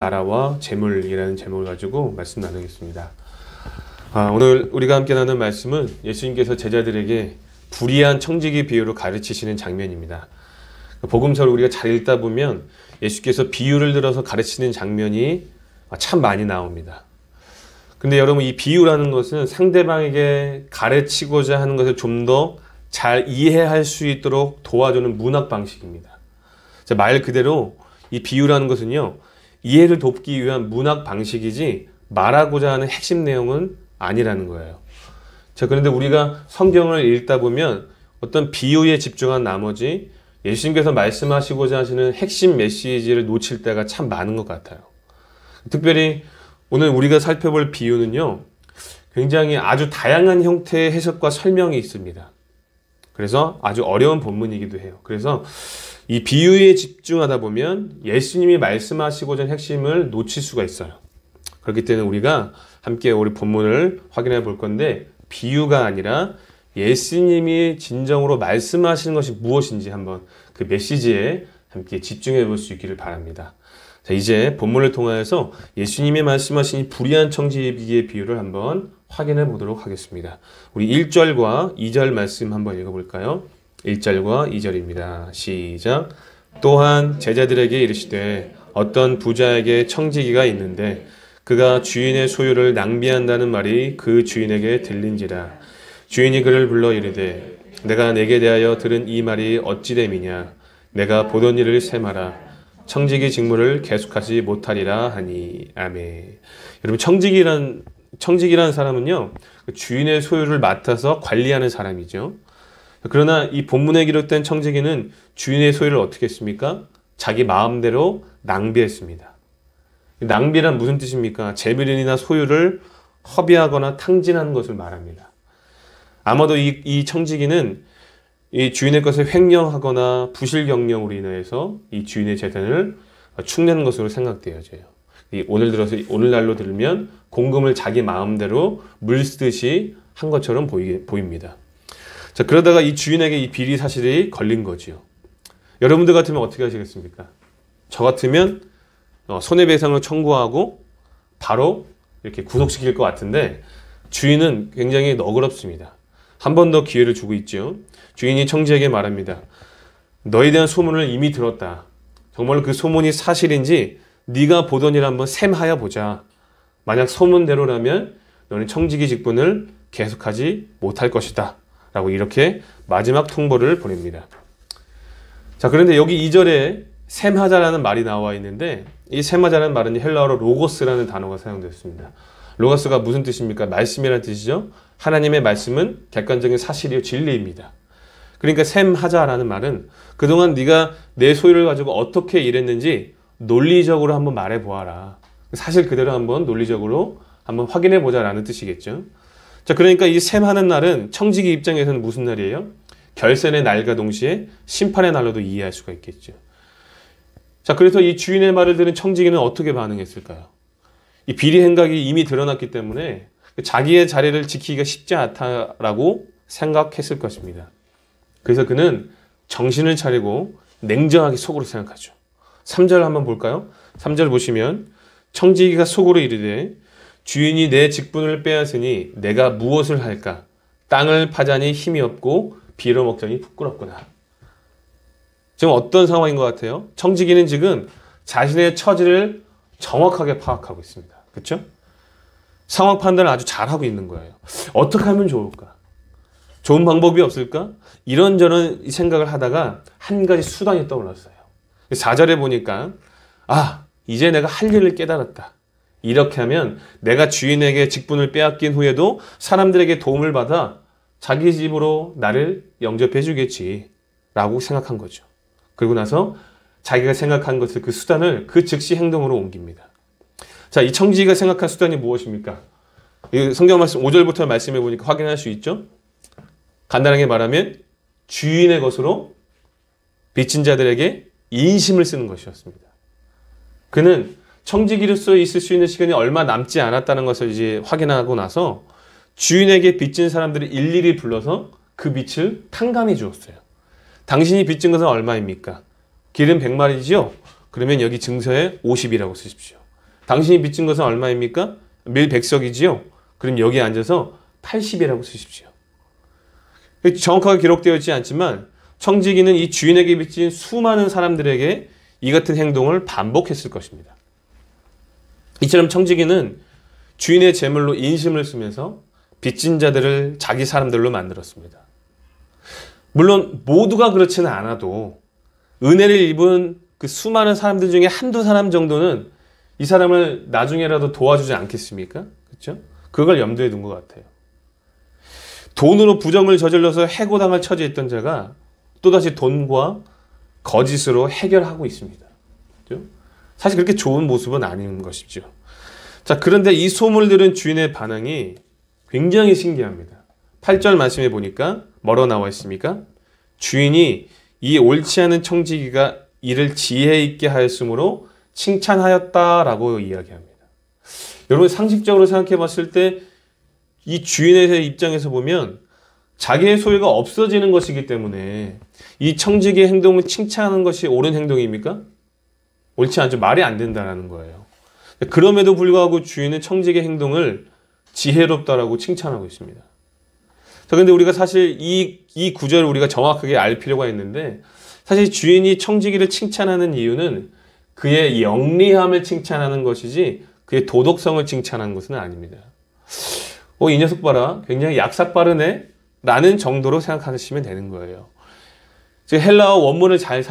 나라와 재물이라는 제목을 가지고 말씀 나누겠습니다. 오늘 우리가 함께 나눈 말씀은 예수님께서 제자들에게 불의한 청지기 비유로 가르치시는 장면입니다. 복음서를 우리가 잘 읽다 보면 예수께서 비유를 들어서 가르치는 장면이 참 많이 나옵니다. 근데 여러분, 이 비유라는 것은 상대방에게 가르치고자 하는 것을 좀 더 잘 이해할 수 있도록 도와주는 문학 방식입니다. 말 그대로 이 비유라는 것은요, 이해를 돕기 위한 문학 방식이지 말하고자 하는 핵심 내용은 아니라는 거예요. 그런데 우리가 성경을 읽다 보면 어떤 비유에 집중한 나머지 예수님께서 말씀하시고자 하시는 핵심 메시지를 놓칠 때가 참 많은 것 같아요. 특별히 오늘 우리가 살펴볼 비유는요, 굉장히 아주 다양한 형태의 해석과 설명이 있습니다. 그래서 아주 어려운 본문이기도 해요. 그래서 이 비유에 집중하다 보면 예수님이 말씀하시고자 하는 핵심을 놓칠 수가 있어요. 그렇기 때문에 우리가 함께 우리 본문을 확인해 볼 건데, 비유가 아니라 예수님이 진정으로 말씀하시는 것이 무엇인지 한번 그 메시지에 함께 집중해 볼 수 있기를 바랍니다. 자, 이제 본문을 통하여서 예수님이 말씀하신 불의한 청지기의 비유를 한번 확인해 보도록 하겠습니다. 우리 1절과 2절 말씀 한번 읽어볼까요? 1절과 2절입니다. 시작. 또한 제자들에게 이르시되 어떤 부자에게 청지기가 있는데 그가 주인의 소유를 낭비한다는 말이 그 주인에게 들린지라. 주인이 그를 불러 이르되 내가 내게 대하여 들은 이 말이 어찌 됨이냐. 내가 보던 일을 세마라. 청지기 직무를 계속하지 못하리라 하니. 아멘. 여러분, 청지기라는 사람은요, 주인의 소유를 맡아서 관리하는 사람이죠. 그러나 이 본문에 기록된 청지기는 주인의 소유를 어떻게 했습니까? 자기 마음대로 낭비했습니다. 낭비란 무슨 뜻입니까? 재물이나 소유를 허비하거나 탕진하는 것을 말합니다. 아마도 이 청지기는 이 주인의 것을 횡령하거나 부실 경영으로 인해서 이 주인의 재산을 축내는 것으로 생각되어져요. 오늘날로 들면 공금을 자기 마음대로 물 쓰듯이 한 것처럼 보입니다. 자, 그러다가 이 주인에게 이 비리 사실이 걸린 거지요. 여러분들 같으면 어떻게 하시겠습니까? 저 같으면 손해배상을 청구하고 바로 이렇게 구속시킬 것 같은데, 주인은 굉장히 너그럽습니다. 한 번 더 기회를 주고 있죠. 주인이 청지에게 말합니다. 너에 대한 소문을 이미 들었다. 정말로 그 소문이 사실인지 네가 보던 일 한번 셈하여 보자. 만약 소문대로라면 너는 청지기 직분을 계속하지 못할 것이다. 라고 이렇게 마지막 통보를 보냅니다. 자, 그런데 여기 2절에 셈하자라는 말이 나와 있는데, 이 셈하자라는 말은 헬라어로 로고스라는 단어가 사용되었습니다. 로고스가 무슨 뜻입니까? 말씀이라는 뜻이죠. 하나님의 말씀은 객관적인 사실이요 진리입니다. 그러니까 셈하자라는 말은 그동안 네가 내 소유를 가지고 어떻게 일했는지 논리적으로 한번 말해 보아라. 사실 그대로 한번 논리적으로 한번 확인해 보자라는 뜻이겠죠. 자, 그러니까 이 셈하는 날은 청지기 입장에서는 무슨 날이에요? 결산의 날과 동시에 심판의 날로도 이해할 수가 있겠죠. 자, 그래서 이 주인의 말을 들은 청지기는 어떻게 반응했을까요? 이 비리 행각이 이미 드러났기 때문에 자기의 자리를 지키기가 쉽지 않다라고 생각했을 것입니다. 그래서 그는 정신을 차리고 냉정하게 속으로 생각하죠. 3절 한번 볼까요? 3절 보시면 청지기가 속으로 이르되 주인이 내 직분을 빼앗으니 내가 무엇을 할까? 땅을 파자니 힘이 없고 빌어먹자니 부끄럽구나. 지금 어떤 상황인 것 같아요? 청지기는 지금 자신의 처지를 정확하게 파악하고 있습니다. 그렇죠? 상황 판단을 아주 잘하고 있는 거예요. 어떻게 하면 좋을까? 좋은 방법이 없을까? 이런저런 생각을 하다가 한 가지 수단이 떠올랐어요. 4절에 보니까 이제 내가 할 일을 깨달았다. 이렇게 하면 내가 주인에게 직분을 빼앗긴 후에도 사람들에게 도움을 받아 자기 집으로 나를 영접해 주겠지 라고 생각한 거죠. 그리고 나서 자기가 생각한 것을, 그 수단을 그 즉시 행동으로 옮깁니다. 자, 이 청지기가 생각한 수단이 무엇입니까? 성경 말씀 5절부터 말씀해 보니까 확인할 수 있죠. 간단하게 말하면 주인의 것으로 빚진 자들에게 인심을 쓰는 것이었습니다. 그는 청지기로서 있을 수 있는 시간이 얼마 남지 않았다는 것을 이제 확인하고 나서 주인에게 빚진 사람들을 일일이 불러서 그 빚을 탕감해 주었어요. 당신이 빚진 것은 얼마입니까? 기름 100마리지요? 그러면 여기 증서에 50이라고 쓰십시오. 당신이 빚진 것은 얼마입니까? 밀백석이지요. 그럼 여기 앉아서 80이라고 쓰십시오. 정확하게 기록되어 있지 않지만 청지기는 이 주인에게 빚진 수많은 사람들에게 이 같은 행동을 반복했을 것입니다. 이처럼 청지기는 주인의 재물로 인심을 쓰면서 빚진 자들을 자기 사람들로 만들었습니다. 물론 모두가 그렇지는 않아도 은혜를 입은 그 수많은 사람들 중에 한두 사람 정도는 이 사람을 나중에라도 도와주지 않겠습니까? 그렇죠? 그걸 염두에 둔 것 같아요. 돈으로 부정을 저질러서 해고당할 처지에 있던 자가 또다시 돈과 거짓으로 해결하고 있습니다. 그렇죠? 사실 그렇게 좋은 모습은 아닌 것이죠. 자, 그런데 이 소문을 들은 주인의 반응이 굉장히 신기합니다. 8절 말씀해 보니까 뭐로 나와 있습니까? 주인이 이 옳지 않은 청지기가 이를 지혜 있게 하였으므로 칭찬하였다라고 이야기합니다. 여러분 상식적으로 생각해 봤을 때 이 주인의 입장에서 보면 자기의 소유가 없어지는 것이기 때문에 이 청지기의 행동을 칭찬하는 것이 옳은 행동입니까? 옳지 않죠. 말이 안 된다는 거예요. 그럼에도 불구하고 주인은 청지기의 행동을 지혜롭다라고 칭찬하고 있습니다. 자, 그런데 우리가 사실 이 구절을 우리가 정확하게 알 필요가 있는데 사실 주인이 청지기를 칭찬하는 이유는 그의 영리함을 칭찬하는 것이지 그의 도덕성을 칭찬하는 것은 아닙니다. 이 녀석 봐라. 굉장히 약삭 빠르네. 라는 정도로 생각하시면 되는 거예요. 즉 헬라어 원문을 잘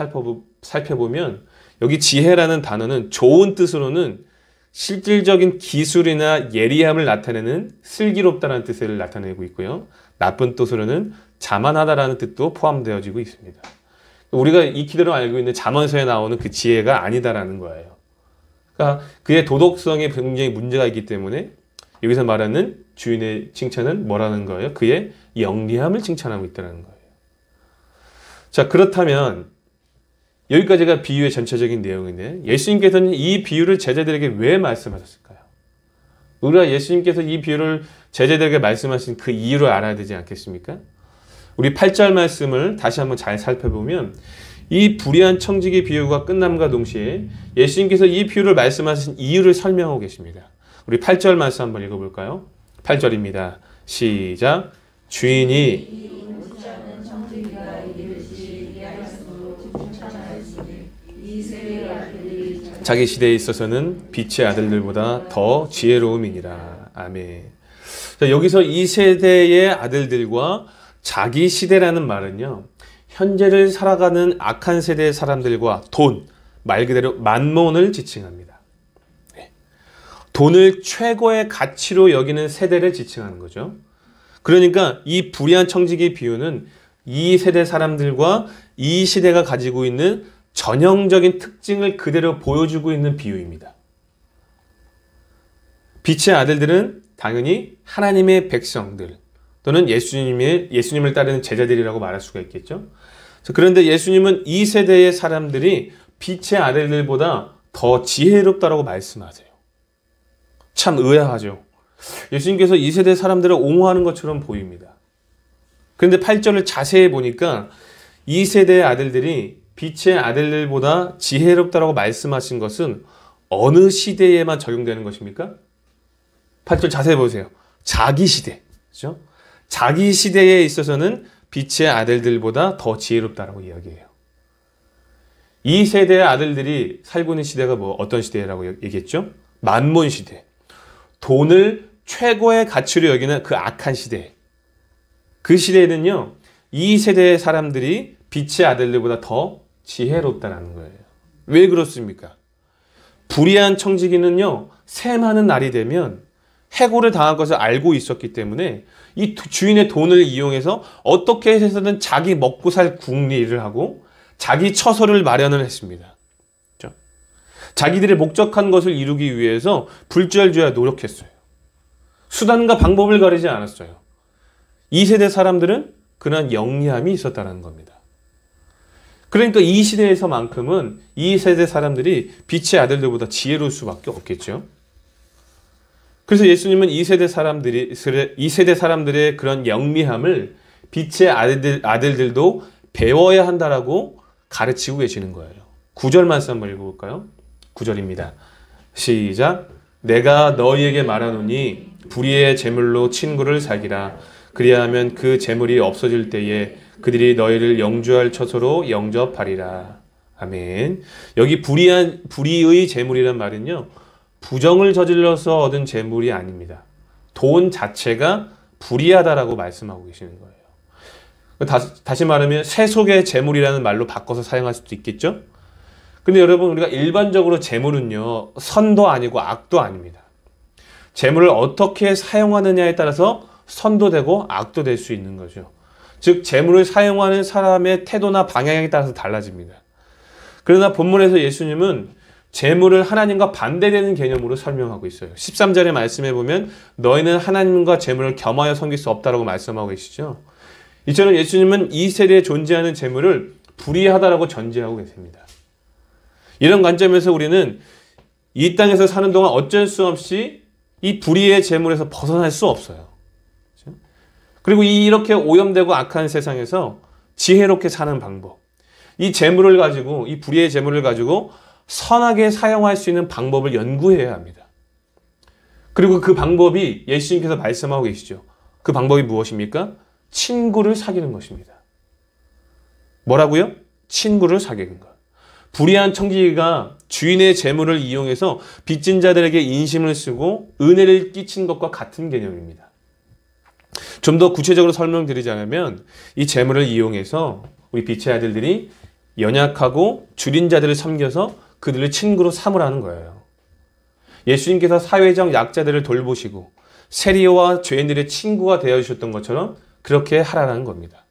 살펴보면 여기 지혜라는 단어는 좋은 뜻으로는 실질적인 기술이나 예리함을 나타내는 슬기롭다는 뜻을 나타내고 있고요. 나쁜 뜻으로는 자만하다라는 뜻도 포함되어지고 있습니다. 우리가 익히대로 알고 있는 잠언서에 나오는 그 지혜가 아니다라는 거예요. 그러니까 그의 도덕성에 굉장히 문제가 있기 때문에 여기서 말하는 주인의 칭찬은 뭐라는 거예요? 그의 영리함을 칭찬하고 있다는 거예요. 자, 그렇다면 여기까지가 비유의 전체적인 내용인데 예수님께서는 이 비유를 제자들에게 왜 말씀하셨을까요? 우리가 예수님께서 이 비유를 제자들에게 말씀하신 그 이유를 알아야 되지 않겠습니까? 우리 8절 말씀을 다시 한번 잘 살펴보면 이 불의한 청지기 비유가 끝남과 동시에 예수님께서 이 비유를 말씀하신 이유를 설명하고 계십니다. 우리 8절 말씀 한번 읽어볼까요? 8절입니다. 시작. 주인이 자기 시대에 있어서는 빛의 아들들보다 더 지혜로움이니라. 아멘. 자, 여기서 이 세대의 아들들과 자기 시대라는 말은요, 현재를 살아가는 악한 세대의 사람들과 돈, 말 그대로 만몬을 지칭합니다. 돈을 최고의 가치로 여기는 세대를 지칭하는 거죠. 그러니까 이 불의한 청지기 비유는 이 세대 사람들과 이 시대가 가지고 있는 전형적인 특징을 그대로 보여주고 있는 비유입니다. 빛의 아들들은 당연히 하나님의 백성들 또는 예수님을 따르는 제자들이라고 말할 수가 있겠죠. 그런데 예수님은 이 세대의 사람들이 빛의 아들들보다 더 지혜롭다고 말씀하세요. 참 의아하죠. 예수님께서 이 세대 사람들을 옹호하는 것처럼 보입니다. 그런데 8절을 자세히 보니까 이 세대의 아들들이 빛의 아들들보다 지혜롭다고 말씀하신 것은 어느 시대에만 적용되는 것입니까? 8절 자세히 보세요. 자기 시대. 그렇죠? 자기 시대에 있어서는 빛의 아들들보다 더 지혜롭다고 이야기해요. 이 세대의 아들들이 살고 있는 시대가 어떤 시대라고 얘기했죠? 만몬 시대. 돈을 최고의 가치로 여기는 그 악한 시대. 그 시대에는요, 이 세대의 사람들이 빛의 아들들보다 더 지혜롭다는 거예요. 왜 그렇습니까? 불의한 청지기는요, 셈하는 날이 되면 해고를 당할 것을 알고 있었기 때문에 이 주인의 돈을 이용해서 어떻게 해서든 자기 먹고 살 궁리를 하고 자기 처소를 마련을 했습니다. 그렇죠? 자기들의 목적한 것을 이루기 위해서 불철주야 노력했어요. 수단과 방법을 가리지 않았어요. 이 세대 사람들은 그런 영리함이 있었다는 겁니다. 그러니까 이 시대에서만큼은 이 세대 사람들이 빛의 아들들보다 지혜로울 수밖에 없겠죠. 그래서 예수님은 이 세대 사람들의 그런 영리함을 빛의 아들들도 배워야 한다라고 가르치고 계시는 거예요. 9절 말씀 한번 읽어볼까요? 9절입니다. 시작. 내가 너희에게 말하노니 불의의 제물로 친구를 사기라. 그리하면 그 제물이 없어질 때에 그들이 너희를 영주할 처소로 영접하리라. 아멘. 여기 불의의 제물이란 말은요, 부정을 저질러서 얻은 제물이 아닙니다. 돈 자체가 불의하다라고 말씀하고 계시는 거예요. 다시 말하면 세속의 제물이라는 말로 바꿔서 사용할 수도 있겠죠? 근데 여러분, 우리가 일반적으로 재물은요, 선도 아니고 악도 아닙니다. 재물을 어떻게 사용하느냐에 따라서 선도 되고 악도 될 수 있는 거죠. 즉, 재물을 사용하는 사람의 태도나 방향에 따라서 달라집니다. 그러나 본문에서 예수님은 재물을 하나님과 반대되는 개념으로 설명하고 있어요. 13절의 말씀에 보면 너희는 하나님과 재물을 겸하여 섬길 수 없다라고 말씀하고 계시죠. 이처럼 예수님은 이 세대에 존재하는 재물을 불의하다라고 전제하고 계십니다. 이런 관점에서 우리는 이 땅에서 사는 동안 어쩔 수 없이 이 불의의 재물에서 벗어날 수 없어요. 그리고 이렇게 오염되고 악한 세상에서 지혜롭게 사는 방법, 이 재물을 가지고, 이 불의의 재물을 가지고 선하게 사용할 수 있는 방법을 연구해야 합니다. 그리고 그 방법이 예수님께서 말씀하고 계시죠. 그 방법이 무엇입니까? 친구를 사귀는 것입니다. 뭐라고요? 친구를 사귀는 것. 불의한 청지기가 주인의 재물을 이용해서 빚진 자들에게 인심을 쓰고 은혜를 끼친 것과 같은 개념입니다. 좀 더 구체적으로 설명드리자면 이 재물을 이용해서 우리 빛의 아들들이 연약하고 줄인 자들을 섬겨서 그들을 친구로 삼으라는 거예요. 예수님께서 사회적 약자들을 돌보시고 세리와 죄인들의 친구가 되어주셨던 것처럼 그렇게 하라는 겁니다.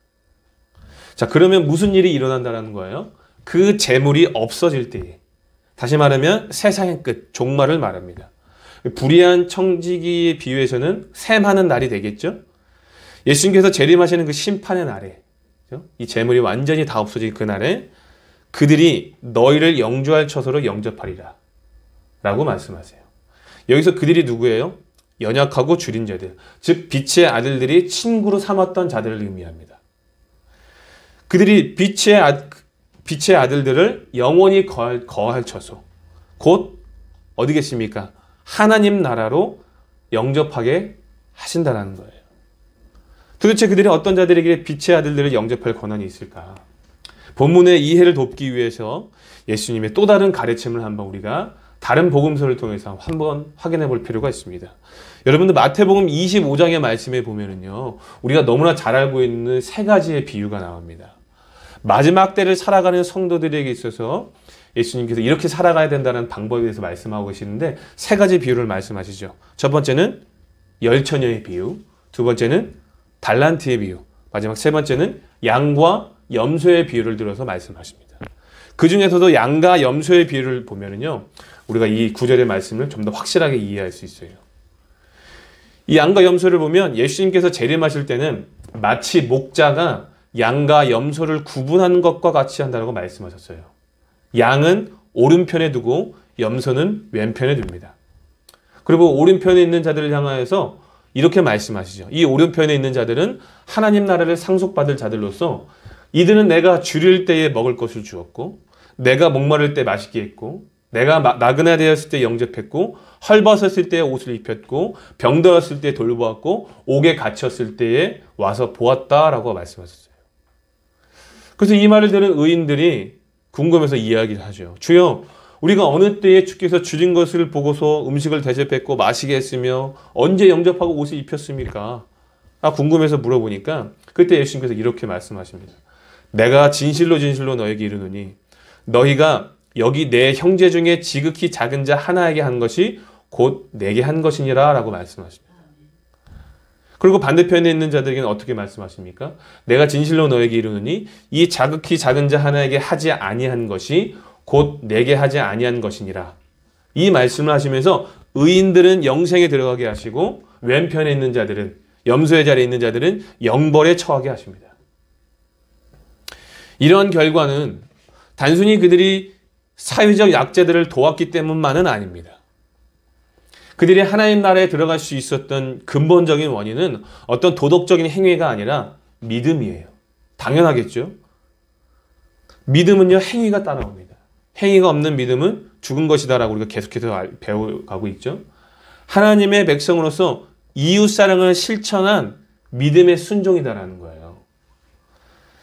자, 그러면 무슨 일이 일어난다는 거예요? 그 재물이 없어질 때에, 다시 말하면 세상의 끝, 종말을 말합니다. 불의한 청지기에 비유해서는 샘하는 날이 되겠죠? 예수님께서 재림하시는 그 심판의 날에, 이 재물이 완전히 다 없어진 그 날에 그들이 너희를 영주할 처소로 영접하리라 라고 말씀하세요. 여기서 그들이 누구예요? 연약하고 줄인 자들, 즉 빛의 아들들이 친구로 삼았던 자들을 의미합니다. 그들이 빛의 아들들을 영원히 거할 처소, 곧 어디겠습니까? 하나님 나라로 영접하게 하신다는 거예요. 도대체 그들이 어떤 자들에게 빛의 아들들을 영접할 권한이 있을까? 본문의 이해를 돕기 위해서 예수님의 또 다른 가르침을 한번 우리가 다른 복음서를 통해서 한번 확인해 볼 필요가 있습니다. 여러분들 마태복음 25장의 말씀에 보면은요, 우리가 너무나 잘 알고 있는 세 가지의 비유가 나옵니다. 마지막 때를 살아가는 성도들에게 있어서 예수님께서 이렇게 살아가야 된다는 방법에 대해서 말씀하고 계시는데 세 가지 비유를 말씀하시죠. 첫 번째는 열처녀의 비유, 두 번째는 달란트의 비유, 마지막 세 번째는 양과 염소의 비유를 들어서 말씀하십니다. 그 중에서도 양과 염소의 비유를 보면은요, 우리가 이 구절의 말씀을 좀 더 확실하게 이해할 수 있어요. 이 양과 염소를 보면 예수님께서 재림하실 때는 마치 목자가 양과 염소를 구분하는 것과 같이 한다고 말씀하셨어요. 양은 오른편에 두고 염소는 왼편에 둡니다. 그리고 오른편에 있는 자들을 향하여서 이렇게 말씀하시죠. 이 오른편에 있는 자들은 하나님 나라를 상속받을 자들로서 이들은 내가 줄일 때에 먹을 것을 주었고, 내가 목마를 때 맛있게 했고, 내가 나그네 되었을 때 영접했고, 헐벗었을 때에 옷을 입혔고, 병들었을 때 돌보았고, 옥에 갇혔을 때에 와서 보았다라고 말씀하셨어요. 그래서 이 말을 들은 의인들이 궁금해서 이야기를 하죠. 주여, 우리가 어느 때에 주께서 줄인 것을 보고서 음식을 대접했고 마시게 했으며 언제 영접하고 옷을 입혔습니까? 궁금해서 물어보니까 그때 예수님께서 이렇게 말씀하십니다. 내가 진실로 진실로 너에게 이르노니 너희가 여기 내 형제 중에 지극히 작은 자 하나에게 한 것이 곧 내게 한 것이니라 라고 말씀하십니다. 그리고 반대편에 있는 자들에게는 어떻게 말씀하십니까? 내가 진실로 너에게 이르노니 이 자극히 작은 자 하나에게 하지 아니한 것이 곧 내게 하지 아니한 것이니라. 이 말씀을 하시면서 의인들은 영생에 들어가게 하시고 왼편에 있는 자들은, 염소의 자리에 있는 자들은 영벌에 처하게 하십니다. 이러한 결과는 단순히 그들이 사회적 약자들을 도왔기 때문만은 아닙니다. 그들이 하나님 나라에 들어갈 수 있었던 근본적인 원인은 어떤 도덕적인 행위가 아니라 믿음이에요. 당연하겠죠? 믿음은요, 행위가 따라옵니다. 행위가 없는 믿음은 죽은 것이다라고 우리가 계속해서 배워가고 있죠. 하나님의 백성으로서 이웃사랑을 실천한 믿음의 순종이다라는 거예요.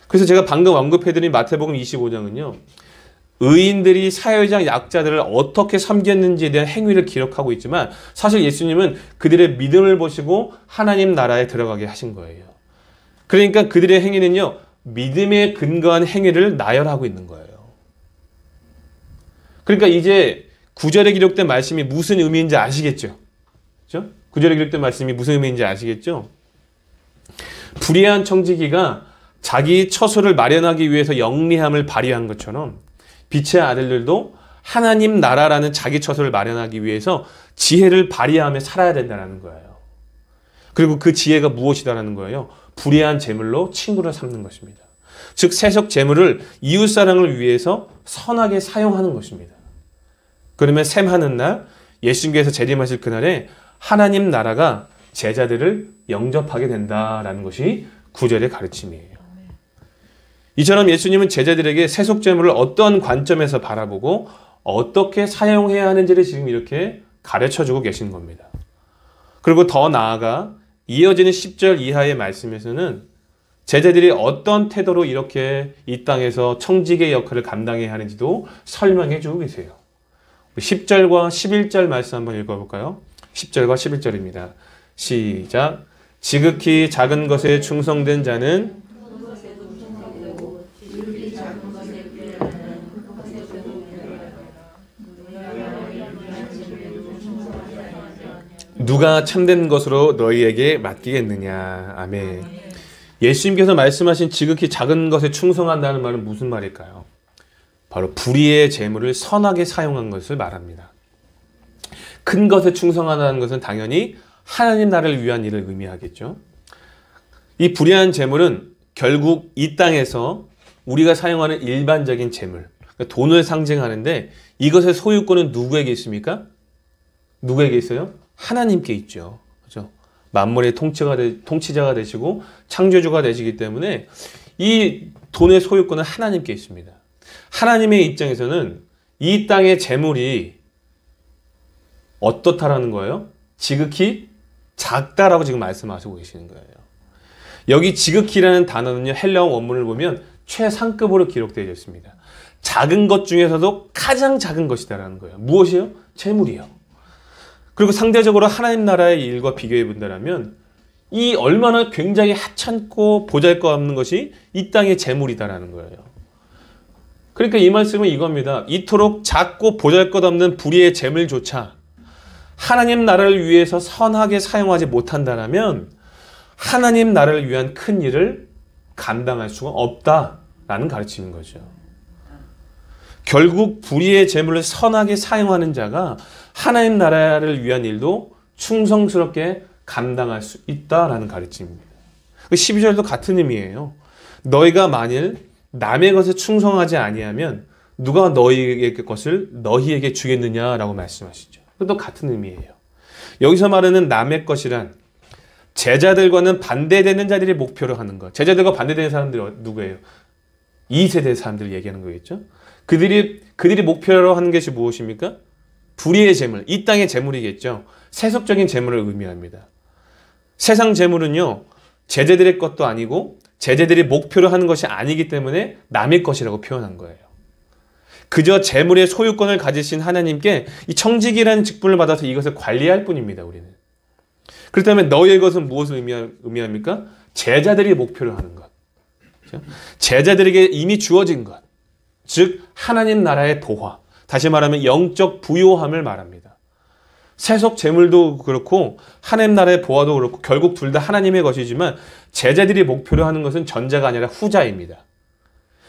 그래서 제가 방금 언급해드린 마태복음 25장은요. 의인들이 사회적 약자들을 어떻게 섬겼는지에 대한 행위를 기록하고 있지만 사실 예수님은 그들의 믿음을 보시고 하나님 나라에 들어가게 하신 거예요. 그러니까 그들의 행위는요. 믿음에 근거한 행위를 나열하고 있는 거예요. 그러니까 이제 9절에 기록된 말씀이 무슨 의미인지 아시겠죠? 그렇죠? 9절에 기록된 말씀이 무슨 의미인지 아시겠죠? 불의한 청지기가 자기 처소를 마련하기 위해서 영리함을 발휘한 것처럼 빛의 아들들도 하나님 나라라는 자기 처소를 마련하기 위해서 지혜를 발휘하며 살아야 된다는 거예요. 그리고 그 지혜가 무엇이다라는 거예요? 불의한 재물로 친구를 삼는 것입니다. 즉 세속 재물을 이웃사랑을 위해서 선하게 사용하는 것입니다. 그러면 셈하는 날 예수님께서 재림하실 그날에 하나님 나라가 제자들을 영접하게 된다라는 것이 9절의 가르침이에요. 이처럼 예수님은 제자들에게 세속 재물을 어떤 관점에서 바라보고 어떻게 사용해야 하는지를 지금 이렇게 가르쳐주고 계신 겁니다. 그리고 더 나아가 이어지는 10절 이하의 말씀에서는 제자들이 어떤 태도로 이렇게 이 땅에서 청지기의 역할을 감당해야 하는지도 설명해 주고 계세요. 10절과 11절 말씀 한번 읽어볼까요? 10절과 11절입니다. 시작. 지극히 작은 것에 충성된 자는 누가 참된 것으로 너희에게 맡기겠느냐. 아멘. 예수님께서 말씀하신 지극히 작은 것에 충성한다는 말은 무슨 말일까요? 바로 불의의 재물을 선하게 사용한 것을 말합니다. 큰 것에 충성한다는 것은 당연히 하나님 나라를 위한 일을 의미하겠죠. 이 불의한 재물은 결국 이 땅에서 우리가 사용하는 일반적인 재물, 그러니까 돈을 상징하는데 이것의 소유권은 누구에게 있습니까? 누구에게 있어요? 하나님께 있죠. 그렇죠? 만물의 통치자가 되시고 창조주가 되시기 때문에 이 돈의 소유권은 하나님께 있습니다. 하나님의 입장에서는 이 땅의 재물이 어떻다라는 거예요? 지극히 작다라고 지금 말씀하시고 계시는 거예요. 여기 지극히라는 단어는요, 헬라어 원문을 보면 최상급으로 기록되어 있습니다. 작은 것 중에서도 가장 작은 것이다라는 거예요. 무엇이요? 재물이요. 그리고 상대적으로 하나님 나라의 일과 비교해 본다면 이 얼마나 굉장히 하찮고 보잘것없는 것이 이 땅의 재물이다라는 거예요. 그러니까 이 말씀은 이겁니다. 이토록 작고 보잘것없는 불의의 재물조차 하나님 나라를 위해서 선하게 사용하지 못한다면 하나님 나라를 위한 큰 일을 감당할 수가 없다라는 가르침인 거죠. 결국 불의의 재물을 선하게 사용하는 자가 하나님 나라를 위한 일도 충성스럽게 감당할 수 있다라는 가르침입니다. 12절도 같은 의미예요. 너희가 만일 남의 것에 충성하지 아니하면 누가 너희의 것을 너희에게 주겠느냐라고 말씀하시죠. 또 같은 의미예요. 여기서 말하는 남의 것이란 제자들과는 반대되는 자들이 목표로 하는 것. 제자들과 반대되는 사람들이 누구예요? 2세대 사람들을 얘기하는 거겠죠. 그들이 목표로 하는 것이 무엇입니까? 불의의 재물, 이 땅의 재물이겠죠. 세속적인 재물을 의미합니다. 세상 재물은요, 제자들의 것도 아니고 제자들이 목표로 하는 것이 아니기 때문에 남의 것이라고 표현한 거예요. 그저 재물의 소유권을 가지신 하나님께 이 청지기라는 직분을 받아서 이것을 관리할 뿐입니다. 우리는. 그렇다면 너희의 것은 무엇을 의미합니까? 제자들이 목표로 하는 것. 그렇죠? 제자들에게 이미 주어진 것. 즉 하나님 나라의 도화. 다시 말하면 영적 부요함을 말합니다. 세속 재물도 그렇고 하나님 나라의 보화도 그렇고 결국 둘 다 하나님의 것이지만 제자들이 목표로 하는 것은 전자가 아니라 후자입니다.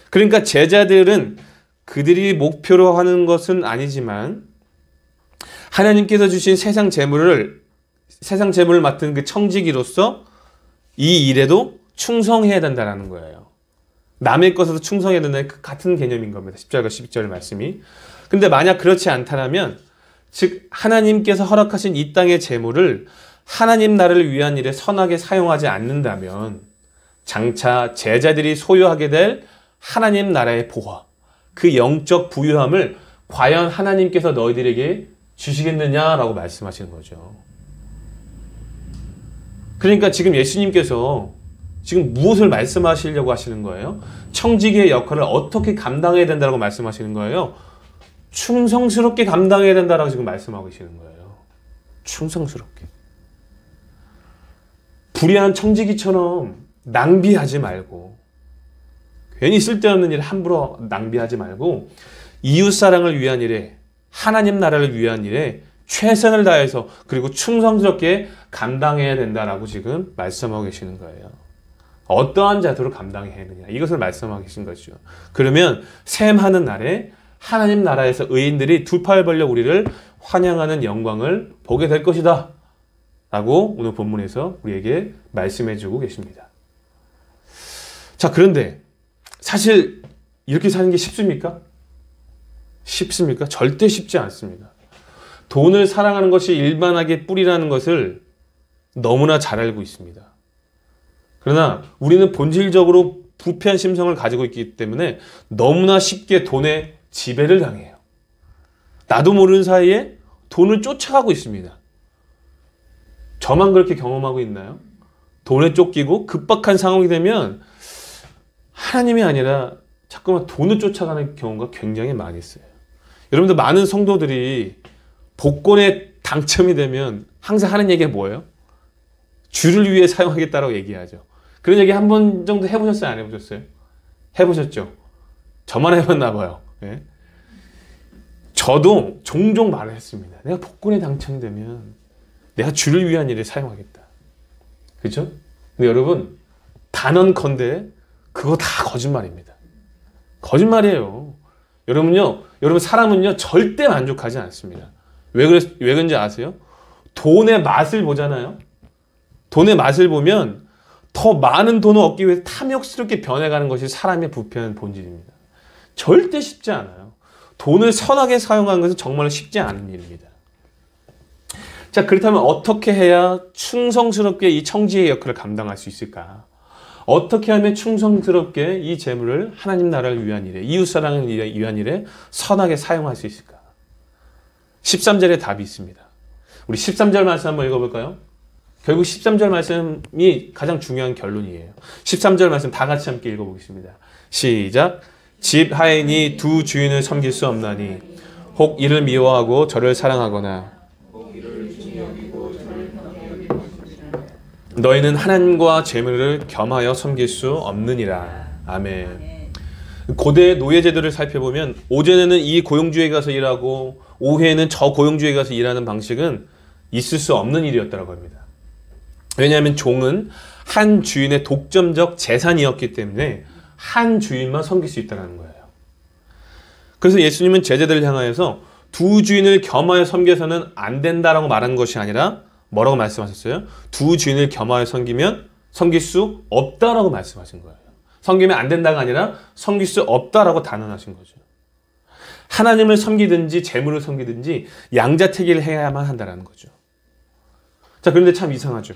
그러니까 제자들은 그들이 목표로 하는 것은 아니지만 하나님께서 주신 세상 재물을 맡은 그 청지기로서 이 일에도 충성해야 된다는 거예요. 남의 것에도 충성해야 된다는 그 같은 개념인 겁니다. 10절과 12절 말씀이. 근데 만약 그렇지 않다면 즉 하나님께서 허락하신 이 땅의 재물을 하나님 나라를 위한 일에 선하게 사용하지 않는다면 장차 제자들이 소유하게 될 하나님 나라의 보화, 그 영적 부유함을 과연 하나님께서 너희들에게 주시겠느냐라고 말씀하시는 거죠. 그러니까 지금 예수님께서 지금 무엇을 말씀하시려고 하시는 거예요? 청지기의 역할을 어떻게 감당해야 된다고 말씀하시는 거예요? 충성스럽게 감당해야 된다라고 지금 말씀하고 계시는 거예요. 충성스럽게. 불의한 청지기처럼 낭비하지 말고, 괜히 쓸데없는 일 함부로 낭비하지 말고, 이웃사랑을 위한 일에, 하나님 나라를 위한 일에 최선을 다해서 그리고 충성스럽게 감당해야 된다라고 지금 말씀하고 계시는 거예요. 어떠한 자세로 감당해야 하느냐, 이것을 말씀하고 계신 거죠. 그러면 셈하는 날에 하나님 나라에서 의인들이 두 팔 벌려 우리를 환영하는 영광을 보게 될 것이다 라고 오늘 본문에서 우리에게 말씀해 주고 계십니다. 자, 그런데 사실 이렇게 사는 게 쉽습니까? 쉽습니까? 절대 쉽지 않습니다. 돈을 사랑하는 것이 일반하게 뿌리라는 것을 너무나 잘 알고 있습니다. 그러나 우리는 본질적으로 부패한 심성을 가지고 있기 때문에 너무나 쉽게 돈에 지배를 당해요. 나도 모르는 사이에 돈을 쫓아가고 있습니다. 저만 그렇게 경험하고 있나요? 돈에 쫓기고 급박한 상황이 되면 하나님이 아니라 자꾸만 돈을 쫓아가는 경우가 굉장히 많이 있어요. 여러분들, 많은 성도들이 복권에 당첨이 되면 항상 하는 얘기가 뭐예요? 주를 위해 사용하겠다라고 얘기하죠. 그런 얘기 한 번 정도 해보셨어요? 안 해보셨어요? 해보셨죠? 저만 해봤나 봐요. 예? 저도 종종 말을 했습니다. 내가 복권에 당첨되면 내가 주를 위한 일에 사용하겠다. 그렇죠? 근데 여러분, 단언컨대 그거 다 거짓말입니다. 거짓말이에요. 여러분 사람은요 절대 만족하지 않습니다. 왜 그런지 아세요? 돈의 맛을 보잖아요. 돈의 맛을 보면 더 많은 돈을 얻기 위해서 탐욕스럽게 변해가는 것이 사람의 부패한 본질입니다. 절대 쉽지 않아요. 돈을 선하게 사용하는 것은 정말 쉽지 않은 일입니다. 자, 그렇다면 어떻게 해야 충성스럽게 이 청지의 역할을 감당할 수 있을까? 어떻게 하면 충성스럽게 이 재물을 하나님 나라를 위한 일에, 이웃사랑을 위한 일에 선하게 사용할 수 있을까? 13절에 답이 있습니다. 우리 13절 말씀 한번 읽어볼까요? 결국 13절 말씀이 가장 중요한 결론이에요. 13절 말씀 다 같이 함께 읽어보겠습니다. 시작. 집 하인이 두 주인을 섬길 수 없나니 혹 이를 미워하고 저를 사랑하거나 너희는 하나님과 재물을 겸하여 섬길 수 없느니라. 아멘. 고대 노예제도를 살펴보면 오전에는 이 고용주에 가서 일하고 오후에는 저 고용주에 가서 일하는 방식은 있을 수 없는 일이었다고 합니다. 왜냐하면 종은 한 주인의 독점적 재산이었기 때문에 한 주인만 섬길 수 있다는 거예요. 그래서 예수님은 제자들을 향하여서 두 주인을 겸하여 섬겨서는 안 된다라고 말한 것이 아니라 뭐라고 말씀하셨어요? 두 주인을 겸하여 섬길 수 없다라고 말씀하신 거예요. 섬기면 안 된다가 아니라 섬길 수 없다라고 단언하신 거죠. 하나님을 섬기든지 재물을 섬기든지 양자택일을 해야만 한다는 거죠. 자, 그런데 참 이상하죠.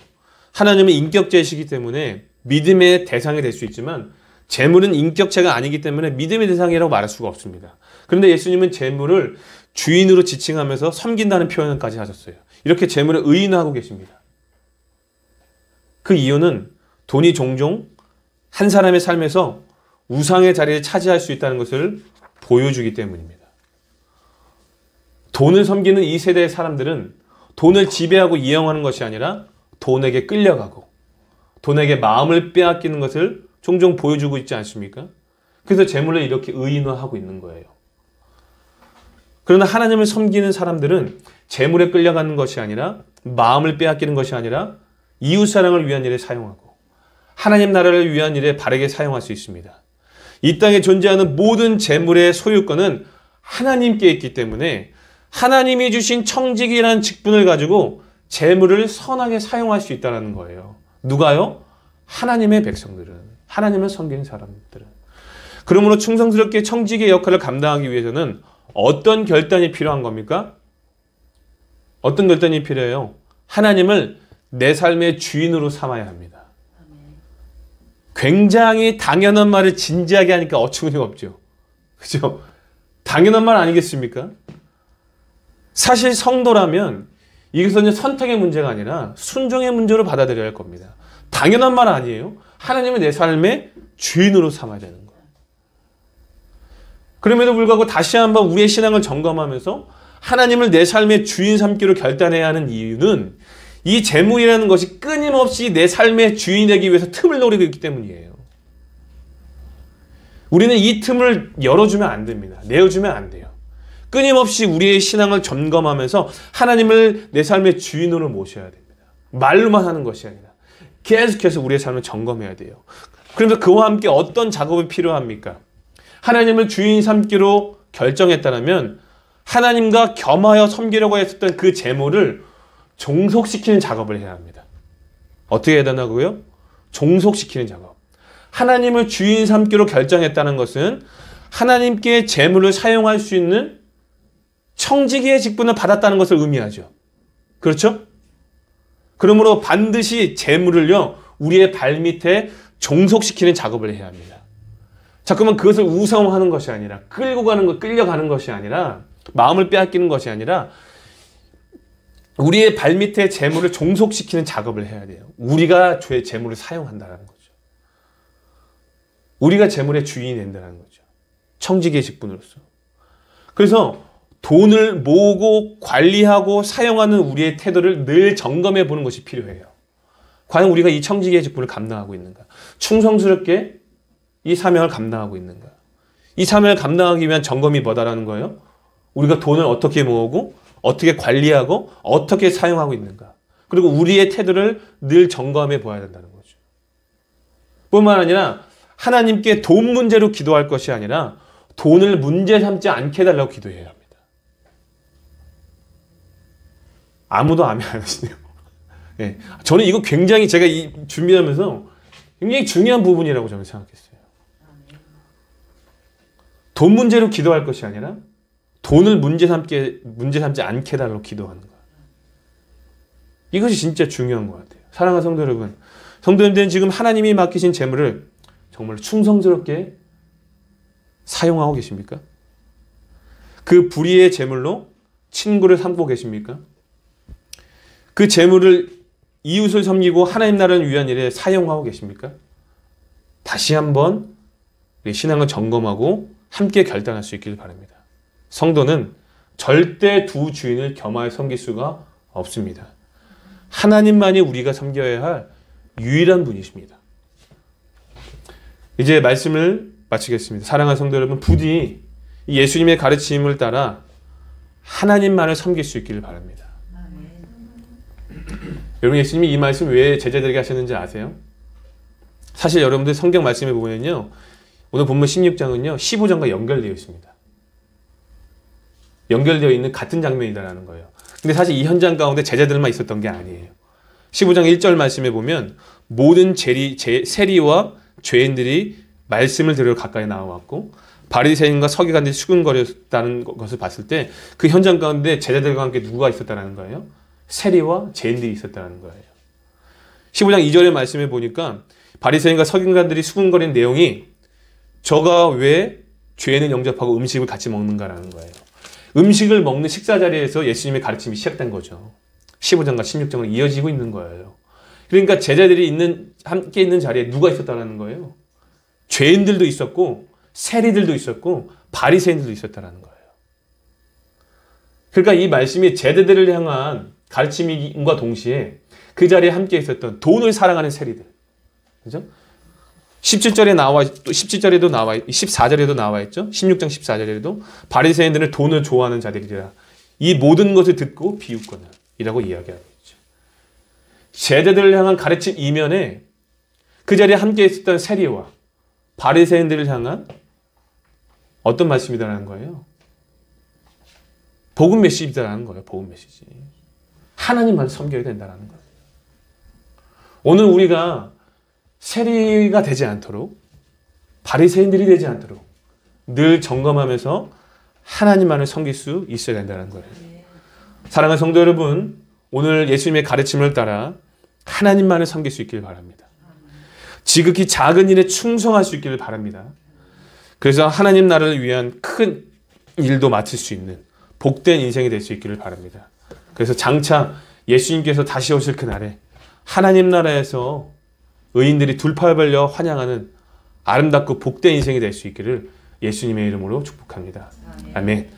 하나님은 인격체이시기 때문에 믿음의 대상이 될 수 있지만 재물은 인격체가 아니기 때문에 믿음의 대상이라고 말할 수가 없습니다. 그런데 예수님은 재물을 주인으로 지칭하면서 섬긴다는 표현까지 하셨어요. 이렇게 재물을 의인화하고 계십니다. 그 이유는 돈이 종종 한 사람의 삶에서 우상의 자리를 차지할 수 있다는 것을 보여주기 때문입니다. 돈을 섬기는 이 세대의 사람들은 돈을 지배하고 이용하는 것이 아니라 돈에게 끌려가고 돈에게 마음을 빼앗기는 것을 종종 보여주고 있지 않습니까? 그래서 재물을 이렇게 의인화하고 있는 거예요. 그러나 하나님을 섬기는 사람들은 재물에 끌려가는 것이 아니라 마음을 빼앗기는 것이 아니라 이웃사랑을 위한 일에 사용하고 하나님 나라를 위한 일에 바르게 사용할 수 있습니다. 이 땅에 존재하는 모든 재물의 소유권은 하나님께 있기 때문에 하나님이 주신 청지기라는 직분을 가지고 재물을 선하게 사용할 수 있다는 거예요. 누가요? 하나님의 백성들은, 하나님을 섬기는 사람들은. 그러므로 충성스럽게 청지기의 역할을 감당하기 위해서는 어떤 결단이 필요한 겁니까? 어떤 결단이 필요해요? 하나님을 내 삶의 주인으로 삼아야 합니다. 굉장히 당연한 말을 진지하게 하니까 어처구니가 없죠. 그죠? 당연한 말 아니겠습니까? 사실 성도라면 이것은 선택의 문제가 아니라 순종의 문제로 받아들여야 할 겁니다. 당연한 말 아니에요. 하나님을 내 삶의 주인으로 삼아야 되는 거예요. 그럼에도 불구하고 다시 한번 우리의 신앙을 점검하면서 하나님을 내 삶의 주인 삼기로 결단해야 하는 이유는 이 재물이라는 것이 끊임없이 내 삶의 주인이 되기 위해서 틈을 노리고 있기 때문이에요. 우리는 이 틈을 열어주면 안 됩니다. 내어주면 안 돼요. 끊임없이 우리의 신앙을 점검하면서 하나님을 내 삶의 주인으로 모셔야 됩니다. 말로만 하는 것이 아니라 계속해서 우리의 삶을 점검해야 돼요. 그러면서 그와 함께 어떤 작업이 필요합니까? 하나님을 주인 삼기로 결정했다면 하나님과 겸하여 섬기려고 했었던 그 재물을 종속시키는 작업을 해야 합니다. 어떻게 해야 되나고요? 종속시키는 작업. 하나님을 주인 삼기로 결정했다는 것은 하나님께 재물을 사용할 수 있는 청지기의 직분을 받았다는 것을 의미하죠. 그렇죠? 그러므로 반드시 재물을요, 우리의 발밑에 종속시키는 작업을 해야 합니다. 자꾸만 그것을 우상화하는 것이 아니라, 끌려가는 것이 아니라, 마음을 빼앗기는 것이 아니라, 우리의 발밑에 재물을 종속시키는 작업을 해야 돼요. 우리가 재물을 사용한다는 거죠. 우리가 재물의 주인이 된다는 거죠. 청지기의 직분으로서. 그래서 돈을 모으고 관리하고 사용하는 우리의 태도를 늘 점검해 보는 것이 필요해요. 과연 우리가 이 청지기의 직분을 감당하고 있는가? 충성스럽게 이 사명을 감당하고 있는가? 이 사명을 감당하기 위한 점검이 뭐다라는 거예요? 우리가 돈을 어떻게 모으고 어떻게 관리하고 어떻게 사용하고 있는가? 그리고 우리의 태도를 늘 점검해 보아야 된다는 거죠. 뿐만 아니라 하나님께 돈 문제로 기도할 것이 아니라 돈을 문제 삼지 않게 해달라고 기도해야 합니다. 아무도 아멘 안 하시네요. 네. 저는 이거 굉장히 제가 준비하면서 굉장히 중요한 부분이라고 저는 생각했어요. 돈 문제로 기도할 것이 아니라 돈을 문제 삼지 않게 해달라고 기도하는 거예요. 이것이 진짜 중요한 것 같아요. 사랑하는 성도 여러분, 성도님들은 지금 하나님이 맡기신 재물을 정말 충성스럽게 사용하고 계십니까? 그 불의의 재물로 친구를 삼고 계십니까? 그 재물을 이웃을 섬기고 하나님 나라를 위한 일에 사용하고 계십니까? 다시 한번 우리 신앙을 점검하고 함께 결단할 수 있길 바랍니다. 성도는 절대 두 주인을 겸하여 섬길 수가 없습니다. 하나님만이 우리가 섬겨야 할 유일한 분이십니다. 이제 말씀을 마치겠습니다. 사랑하는 성도 여러분, 부디 예수님의 가르침을 따라 하나님만을 섬길 수 있기를 바랍니다. 여러분, 예수님이 이 말씀 왜 제자들에게 하셨는지 아세요? 사실 여러분들 성경 말씀에 보면요, 오늘 본문 16장은요 15장과 연결되어 있습니다. 연결되어 있는 같은 장면이다라는 거예요. 근데 사실 이 현장 가운데 제자들만 있었던 게 아니에요. 15장 1절 말씀에 보면 모든 세리와 죄인들이 말씀을 들으러 가까이 나와왔고 바리새인과 서기관들이 수군거렸다는 것을 봤을 때 그 현장 가운데 제자들과 함께 누가 있었다는 거예요? 세리와 죄인들이 있었다는 거예요. 15장 2절의 말씀에 보니까 바리새인과 서기관들이 수군거린 내용이 저가 왜 죄인을 영접하고 음식을 같이 먹는가라는 거예요. 음식을 먹는 식사 자리에서 예수님의 가르침이 시작된 거죠. 15장과 16장으로 이어지고 있는 거예요. 그러니까 제자들이 함께 있는 자리에 누가 있었다는 거예요? 죄인들도 있었고 세리들도 있었고 바리새인들도 있었다는 거예요. 그러니까 이 말씀이 제자들을 향한 가르침과 동시에 그 자리에 함께 있었던 돈을 사랑하는 세리들, 그죠? 17절에 또 17절에도 나와, 14절에도 나와 있죠. 16장 14절에도 바리새인들은 돈을 좋아하는 자들이라 이 모든 것을 듣고 비웃거나이라고 이야기하고 있죠. 제자들을 향한 가르침 이면에 그 자리에 함께 있었던 세리와 바리새인들을 향한 어떤 말씀이다라는 거예요? 복음 메시지다라는 거예요. 복음 메시지. 하나님만 섬겨야 된다는 거예요. 오늘 우리가 세리가 되지 않도록, 바리새인들이 되지 않도록 늘 점검하면서 하나님만을 섬길 수 있어야 된다는 거예요. 사랑하는 성도 여러분, 오늘 예수님의 가르침을 따라 하나님만을 섬길 수 있기를 바랍니다. 지극히 작은 일에 충성할 수 있기를 바랍니다. 그래서 하나님 나라를 위한 큰 일도 맡을 수 있는 복된 인생이 될 수 있기를 바랍니다. 그래서 장차 예수님께서 다시 오실 그날에 하나님 나라에서 의인들이 둘팔 벌려 환영하는 아름답고 복된 인생이 될 수 있기를 예수님의 이름으로 축복합니다. 아멘.